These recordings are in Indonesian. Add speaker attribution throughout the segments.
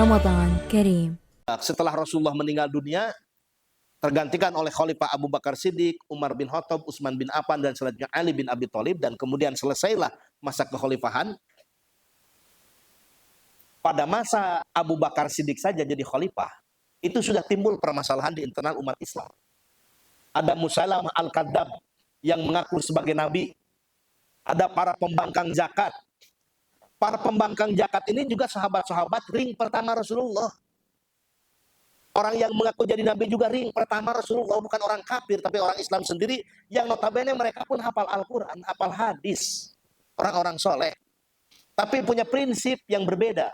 Speaker 1: Ramadan Kareem.
Speaker 2: Setelah Rasulullah meninggal dunia, tergantikan oleh Khalifah Abu Bakar Siddiq, Umar bin Khattab, Utsman bin Affan, dan selanjutnya Ali bin Abi Thalib. Dan kemudian selesailah masa kekhalifahan. Pada masa Abu Bakar Siddiq saja jadi khalifah, itu sudah timbul permasalahan di internal umat Islam. Ada Musailamah Al-Kadzab yang mengaku sebagai nabi. Ada para pembangkang zakat. Para pembangkang zakat ini juga sahabat-sahabat ring pertama Rasulullah. Orang yang mengaku jadi nabi juga ring pertama Rasulullah, bukan orang kafir, tapi orang Islam sendiri yang notabene mereka pun hafal Al-Quran, hafal hadis. Orang-orang soleh. Tapi punya prinsip yang berbeda.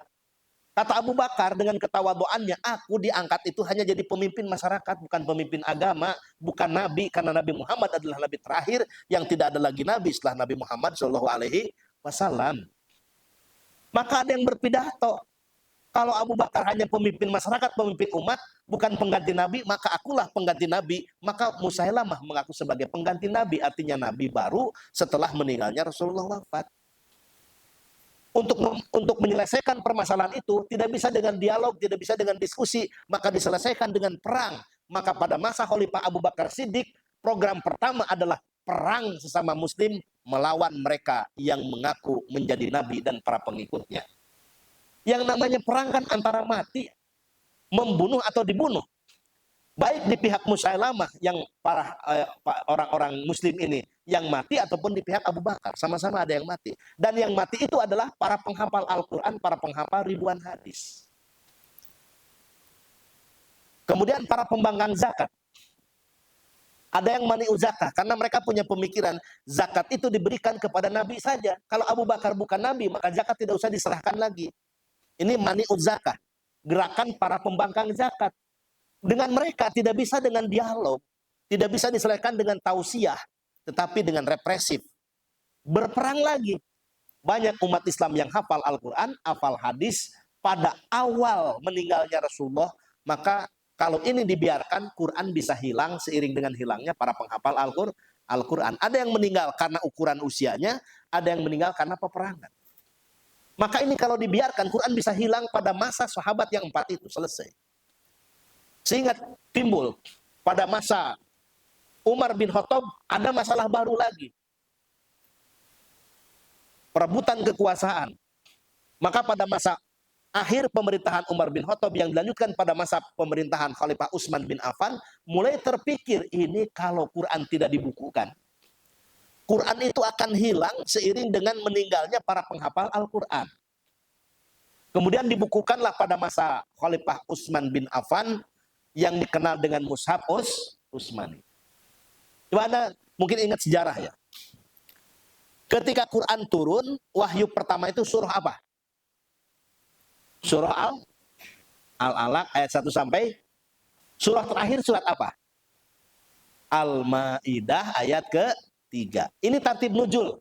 Speaker 2: Kata Abu Bakar dengan ketawaduannya, aku diangkat itu hanya jadi pemimpin masyarakat, bukan pemimpin agama, bukan nabi, karena Nabi Muhammad adalah nabi terakhir yang tidak ada lagi nabi setelah Nabi Muhammad SAW. Maka ada yang berpidato, kalau Abu Bakar hanya pemimpin masyarakat, pemimpin umat, bukan pengganti nabi, maka akulah pengganti nabi. Maka Musailamah mengaku sebagai pengganti nabi, artinya nabi baru setelah meninggalnya Rasulullah wafat. Untuk menyelesaikan permasalahan itu tidak bisa dengan dialog, tidak bisa dengan diskusi, maka diselesaikan dengan perang. Maka pada masa Khalifah Abu Bakar Siddiq, program pertama adalah perang sesama muslim melawan mereka yang mengaku menjadi nabi dan para pengikutnya. Yang namanya perang kan antara mati, membunuh atau dibunuh. Baik di pihak Musailamah yang para orang-orang muslim ini yang mati, ataupun di pihak Abu Bakar, sama-sama ada yang mati. Dan yang mati itu adalah para penghafal Al-Quran, para penghafal ribuan hadis. Kemudian para pembangkang zakat. Ada yang mani'u zakah, karena mereka punya pemikiran zakat itu diberikan kepada Nabi saja. Kalau Abu Bakar bukan Nabi, maka zakat tidak usah diserahkan lagi. Ini mani'u zakah, gerakan para pembangkang zakat. Dengan mereka tidak bisa dengan dialog, tidak bisa diselesaikan dengan tausiah, tetapi dengan represif. Berperang lagi. Banyak umat Islam yang hafal Al-Quran, hafal hadis, pada awal meninggalnya Rasulullah, maka kalau ini dibiarkan, Quran bisa hilang seiring dengan hilangnya para penghafal Al-Quran. Ada yang meninggal karena ukuran usianya, ada yang meninggal karena peperangan. Maka ini kalau dibiarkan, Quran bisa hilang pada masa sahabat yang 4 itu, selesai. Sehingga timbul pada masa Umar bin Khattab ada masalah baru lagi. Perebutan kekuasaan. Maka pada masa akhir pemerintahan Umar bin Khattab yang dilanjutkan pada masa pemerintahan Khalifah Utsman bin Affan, mulai terpikir ini kalau Quran tidak dibukukan, Quran itu akan hilang seiring dengan meninggalnya para penghafal Al-Quran. Kemudian dibukukanlah pada masa Khalifah Utsman bin Affan yang dikenal dengan Mushaf Utsmani. Gimana? Mungkin ingat sejarah ya. Ketika Quran turun, wahyu pertama itu surah apa? Surah Al-Alaq ayat 1 sampai surah terakhir surat apa? Al-Maidah ayat ke-3. Ini tartib nuzul.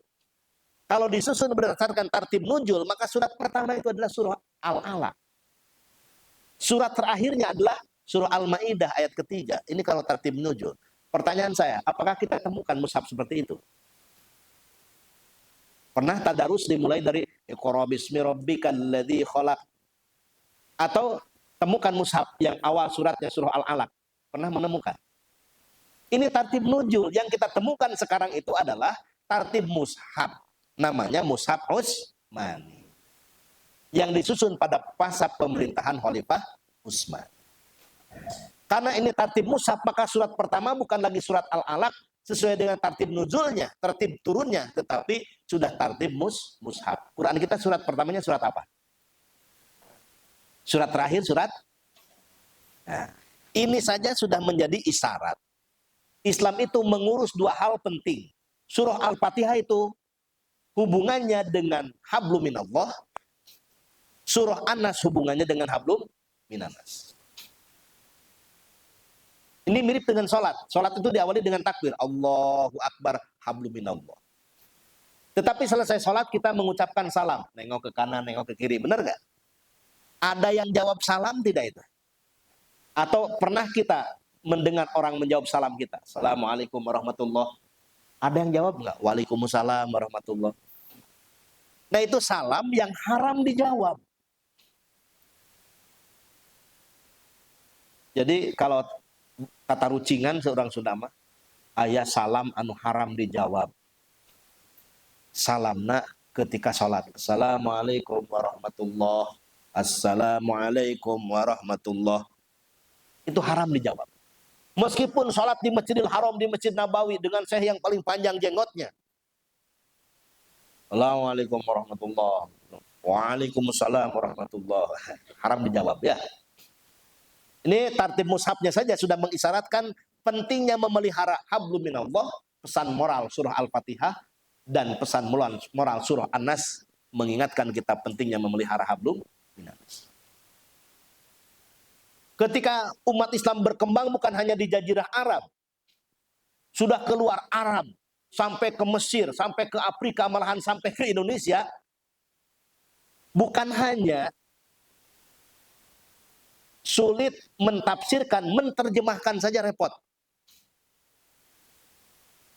Speaker 2: Kalau disusun berdasarkan tartib nuzul, maka surat pertama itu adalah surah Al-Alaq. Surat terakhirnya adalah surah Al-Maidah ayat ke-3. Ini kalau tartib nuzul. Pertanyaan saya, apakah kita temukan mushaf seperti itu? Pernah tadarus dimulai dari Iqra bismi rabbikal ladzi khalaq? Atau temukan mushaf yang awal suratnya surah Al-Alaq? Pernah menemukan? Ini tartib nuzul. Yang kita temukan sekarang itu adalah tartib mushaf. Namanya Mushaf Utsmani. Yang disusun pada masa pemerintahan Khalifah Utsman. Karena ini tartib mushaf, maka surat pertama bukan lagi surat Al-Alaq sesuai dengan tartib nuzulnya, tertib turunnya, tetapi sudah tartib mushaf. Quran kita surat pertamanya surat apa? Surat terakhir surat. Nah, ini saja sudah menjadi isyarat. Islam itu mengurus 2 hal penting. Surah Al-Fatihah itu hubungannya dengan hablum minallah. Surah An-Nas hubungannya dengan hablum minannas. Ini mirip dengan sholat. Sholat itu diawali dengan takbir. Allahu Akbar, hablum minallah. Tetapi selesai sholat kita mengucapkan salam. Nengok ke kanan, nengok ke kiri. Benar nggak? Ada yang jawab salam tidak itu? Atau pernah kita mendengar orang menjawab salam kita? Assalamualaikum warahmatullahi. Ada yang jawab nggak? Waalaikumsalam warahmatullahi. Nah itu salam yang haram dijawab. Jadi kalau kata rucingan seorang Sunda mah, aya salam anu haram dijawab. Salamna ketika sholat. Assalamualaikum warahmatullah. Assalamualaikum warahmatullah. Itu haram dijawab. Meskipun sholat di Masjidil Haram, di Masjid Nabawi dengan syekh yang paling panjang jenggotnya. Assalamualaikum warahmatullah. Waalaikumsalam warahmatullah. Haram dijawab ya. Ini tartib mushafnya saja sudah mengisyaratkan pentingnya memelihara hablum minallah, pesan moral surah Al-Fatihah dan pesan moral surah An-Nas mengingatkan kita pentingnya memelihara hablum minallah. Ketika umat Islam berkembang bukan hanya di Jazirah Arab, sudah keluar Arab sampai ke Mesir, sampai ke Afrika, malahan sampai ke Indonesia, bukan hanya sulit mentafsirkan, menterjemahkan saja repot.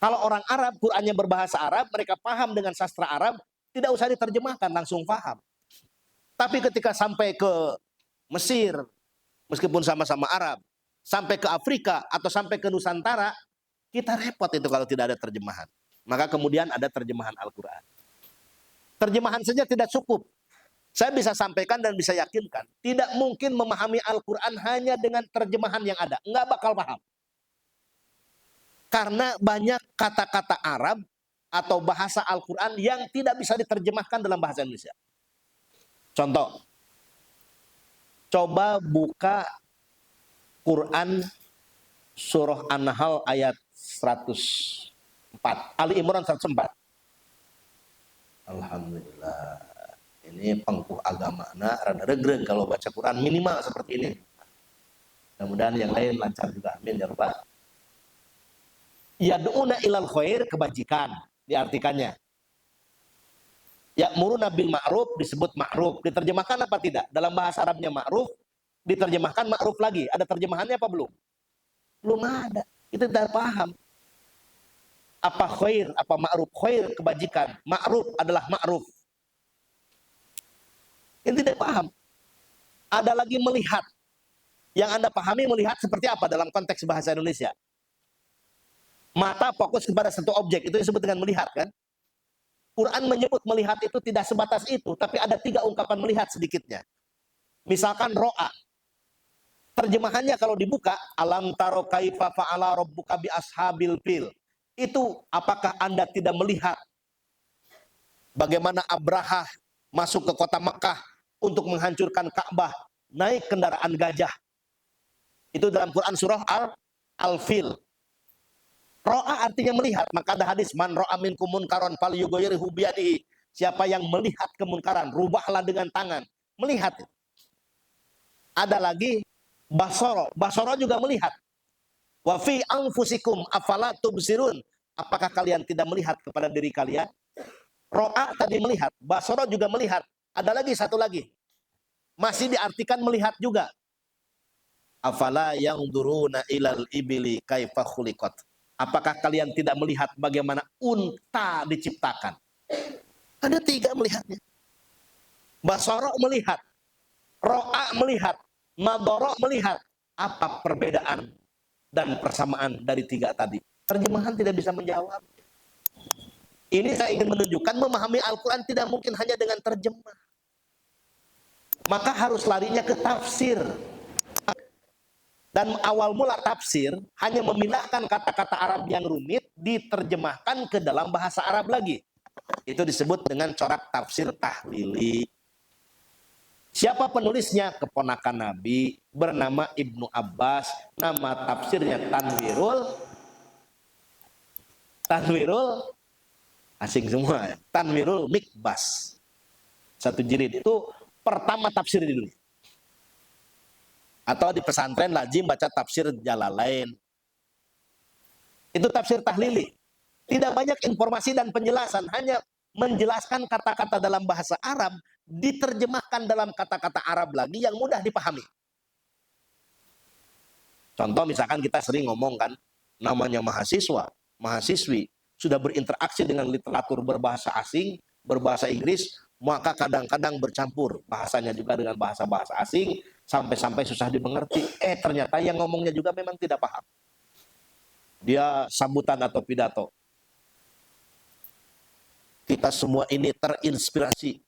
Speaker 2: Kalau orang Arab, Qurannya berbahasa Arab, mereka paham dengan sastra Arab, tidak usah diterjemahkan, langsung paham. Tapi ketika sampai ke Mesir, meskipun sama-sama Arab, sampai ke Afrika atau sampai ke Nusantara, kita repot itu kalau tidak ada terjemahan. Maka kemudian ada terjemahan Al-Quran. Terjemahan saja tidak cukup. Saya bisa sampaikan dan bisa yakinkan, tidak mungkin memahami Al-Quran hanya dengan terjemahan yang ada. Nggak bakal paham. Karena banyak kata-kata Arab atau bahasa Al-Quran yang tidak bisa diterjemahkan dalam bahasa Indonesia. Contoh, coba buka Quran surah An-Nahl ayat 104. Ali Imran 104. Alhamdulillah. Ini pengkuh agama rada regreg kalau baca Quran minimal seperti ini. Mudah-mudahan yang lain lancar juga. Amin ya rabbal. Yad'una ilal khair, kebajikan diartikannya. Ya'muruna bil ma'ruf disebut ma'ruf. Diterjemahkan apa tidak? Dalam bahasa Arabnya ma'ruf, diterjemahkan ma'ruf lagi. Ada terjemahannya apa belum? Belum ada. Itu tidak paham. Apa khair, apa ma'ruf? Khair kebajikan. Ma'ruf adalah ma'ruf. Ini tidak paham. Ada lagi melihat. Yang Anda pahami melihat seperti apa dalam konteks bahasa Indonesia? Mata fokus kepada satu objek, itu disebut dengan melihat kan? Quran menyebut melihat itu tidak sebatas itu, tapi ada 3 ungkapan melihat sedikitnya. Misalkan ro'a. Terjemahannya kalau dibuka, alam taro kaifa fa'ala rabbuka bi ashabil fil. Itu apakah Anda tidak melihat bagaimana Abraha masuk ke kota Makkah untuk menghancurkan Ka'bah, naik kendaraan gajah. Itu dalam Quran surah Al-Fil. Ro'a artinya melihat, maka ada hadis man ro'a minkum munkaron falyughayyirhu biyadihi. Siapa yang melihat kemunkaran, rubahlah dengan tangan. Melihat. Ada lagi basoro. Basoro juga melihat. Wa fi anfusikum afala tubsirun. Apakah kalian tidak melihat kepada diri kalian? Ro'a tadi melihat, basoro juga melihat. Ada lagi satu lagi. Masih diartikan melihat juga. Afala yanzuruna ilal ibili kaifa khuliqat. Apakah kalian tidak melihat bagaimana unta diciptakan? Ada 3 melihatnya. Basoro melihat, ro'a melihat, madoro melihat. Apa perbedaan dan persamaan dari 3 tadi? Terjemahan tidak bisa menjawab. Ini saya ingin menunjukkan memahami Al-Quran tidak mungkin hanya dengan terjemah. Maka harus larinya ke tafsir. Dan awal mula tafsir hanya memindahkan kata-kata Arab yang rumit diterjemahkan ke dalam bahasa Arab lagi. Itu disebut dengan corak tafsir tahlili. Siapa penulisnya? Keponakan Nabi bernama Ibnu Abbas. Nama tafsirnya Tanwirul asing semua ya. Tanwirul Mikbas. 1 jilid itu pertama tafsir di dunia. Atau di pesantren lazim baca tafsir Jalalain. Itu tafsir tahlili. Tidak banyak informasi dan penjelasan, hanya menjelaskan kata-kata dalam bahasa Arab diterjemahkan dalam kata-kata Arab lagi yang mudah dipahami. Contoh misalkan kita sering ngomong kan, namanya mahasiswa, mahasiswi sudah berinteraksi dengan literatur berbahasa asing, berbahasa Inggris, maka kadang-kadang bercampur bahasanya juga dengan bahasa-bahasa asing, sampai-sampai susah dimengerti. Ternyata yang ngomongnya juga memang tidak paham. Dia sambutan atau pidato. Kita semua ini terinspirasi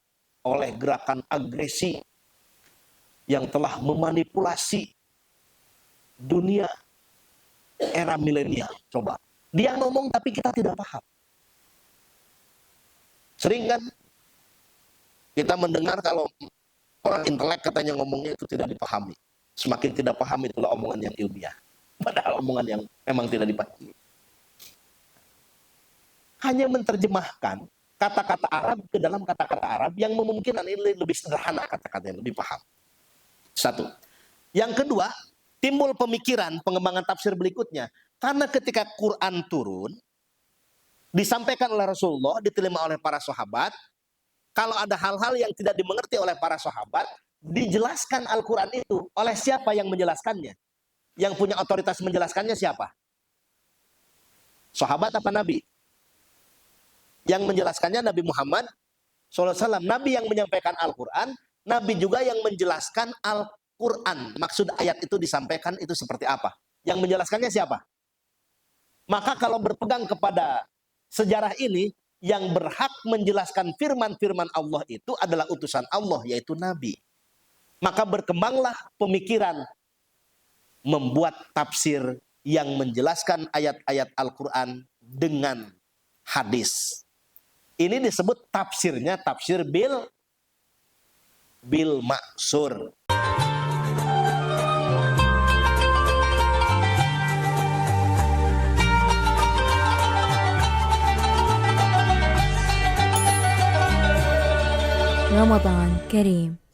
Speaker 2: oleh gerakan agresi yang telah memanipulasi dunia era milenial. Coba, dia ngomong tapi kita tidak paham. Sering kan kita mendengar kalau orang intelek katanya ngomongnya itu tidak dipahami. Semakin tidak paham itulah omongan yang ilmiah. Padahal omongan yang memang tidak dipahami. Hanya menerjemahkan kata-kata Arab ke dalam kata-kata Arab yang memungkinkan ini lebih sederhana kata-kata yang lebih paham. Satu. Yang kedua, timbul pemikiran pengembangan tafsir berikutnya. Karena ketika Quran turun, disampaikan oleh Rasulullah, diterima oleh para sahabat, kalau ada hal-hal yang tidak dimengerti oleh para sahabat, dijelaskan Al-Quran itu. Oleh siapa yang menjelaskannya? Yang punya otoritas menjelaskannya siapa? Sahabat apa Nabi? Yang menjelaskannya Nabi Muhammad SAW. Nabi yang menyampaikan Al-Quran, Nabi juga yang menjelaskan Al-Quran. Maksud ayat itu disampaikan itu seperti apa? Yang menjelaskannya siapa? Maka kalau berpegang kepada sejarah ini, yang berhak menjelaskan firman-firman Allah itu adalah utusan Allah, yaitu Nabi. Maka berkembanglah pemikiran membuat tafsir yang menjelaskan ayat-ayat Al-Quran dengan hadis. Ini disebut tafsirnya tafsir bil maksur.
Speaker 1: Ramadan Kareem.